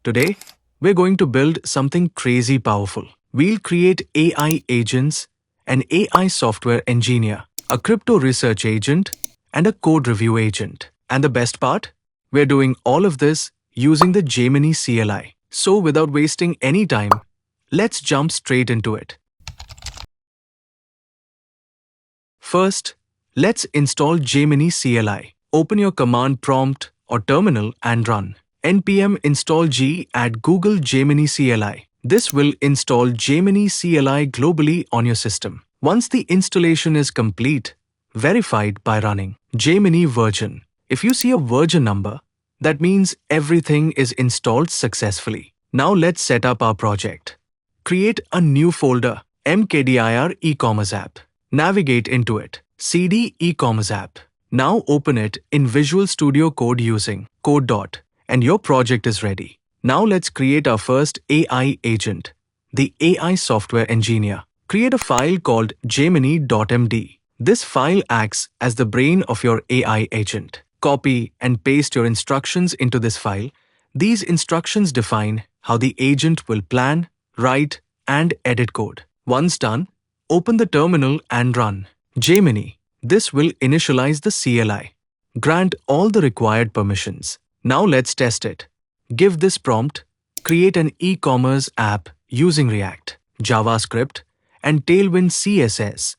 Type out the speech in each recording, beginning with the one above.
Today, we're going to build something crazy powerful. We'll create AI agents, an AI software engineer, a crypto research agent, and a code review agent. And the best part? We're doing all of this using the Gemini CLI. So without wasting any time, let's jump straight into it. First, let's install Gemini CLI. Open your command prompt or terminal and run npm install g at Google Gemini CLI. This will install Gemini CLI globally on your system. Once the installation is complete, verify it by running Gemini version. If you see a version number, that means everything is installed successfully. Now let's set up our project. Create a new folder, mkdir e-commerce app. Navigate into it, cd e-commerce app. Now open it in Visual Studio Code using code. And your project is ready. Now let's create our first AI agent, the AI software engineer. Create a file called gemini.md. This file acts as the brain of your AI agent. Copy and paste your instructions into this file. These instructions define how the agent will plan, write, and edit code. Once done, open the terminal and run Gemini. This will initialize the CLI. Grant all the required permissions. Now let's test it. Give this prompt, create an e-commerce app using React, JavaScript, and Tailwind CSS,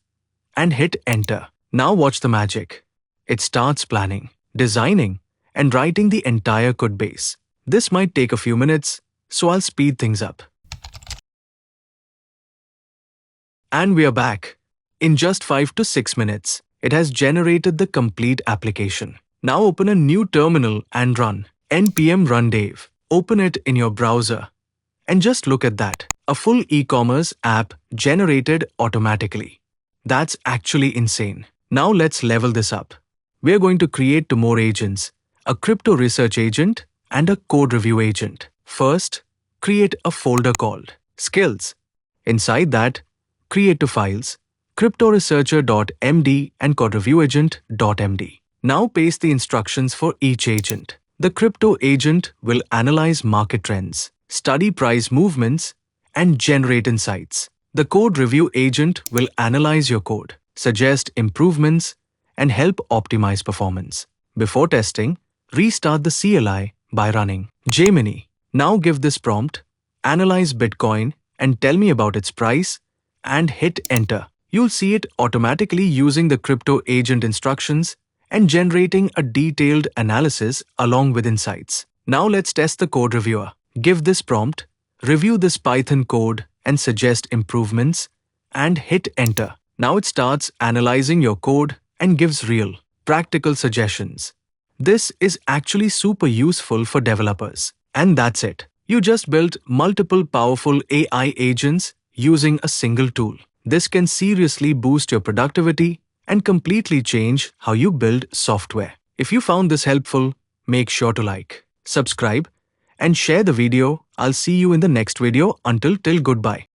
and hit enter. Now watch the magic. It starts planning, designing, and writing the entire code base. This might take a few minutes, so I'll speed things up. And we are back. In just 5 to 6 minutes, it has generated the complete application. Now open a new terminal and run npm run dev. Open it in your browser. And just look at that. A full e-commerce app generated automatically. That's actually insane. Now let's level this up. We're going to create 2 more agents, a crypto research agent and a code review agent. First, create a folder called skills. Inside that, create 2 files, cryptoresearcher.md and codereviewagent.md. Now paste the instructions for each agent. The crypto agent will analyze market trends, study price movements, and generate insights. The code review agent will analyze your code, suggest improvements, and help optimize performance. Before testing, restart the CLI by running Gemini. Now give this prompt, analyze Bitcoin and tell me about its price, and hit enter. You'll see it automatically using the crypto agent instructions and generating a detailed analysis along with insights. Now let's test the code reviewer. Give this prompt, review this Python code and suggest improvements, and hit enter. Now it starts analyzing your code and gives real, practical suggestions. This is actually super useful for developers. And that's it. You just built multiple powerful AI agents using a single tool. This can seriously boost your productivity and completely change how you build software. If you found this helpful, make sure to like, subscribe, and share the video. I'll see you in the next video. Until goodbye.